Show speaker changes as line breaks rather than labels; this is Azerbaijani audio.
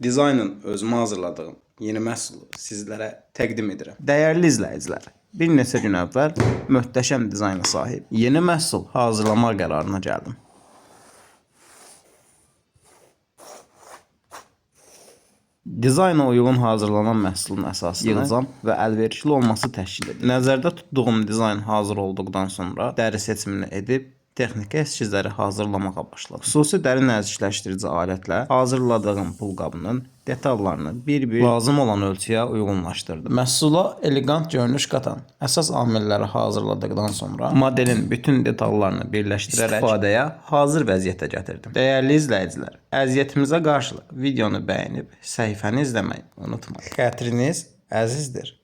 Dizaynın özümə hazırladığım yeni məhsulu sizlərə təqdim edirəm. Dəyərli izləyicilər, bir neçə gün əvvəl möhtəşəm dizayna sahib yeni məhsul hazırlamaq qərarına gəldim. Dizayna uyğun hazırlanan məhsulun əsasını yığacam və əlverişli olması təşkil edir. Nəzərdə tutduğum dizayn hazır olduqdan sonra dəri seçimini edib texniki eskizləri hazırlamağa başladım. Xüsusi dəri nəzikləşdirici alətlə hazırladığım pulqabının detallarını bir-bir lazım olan ölçüyə uyğunlaşdırdım. Məhsula elegant görünüş qatan əsas amilləri hazırladıqdan sonra modelin bütün detallarını birləşdirərək istifadəyə hazır vəziyyətə gətirdim. Dəyərli izləyicilər, əziyyətimizə qarşılıq videonu bəyənib səhifəni izləməyi unutmayın. Xətriniz əzizdir.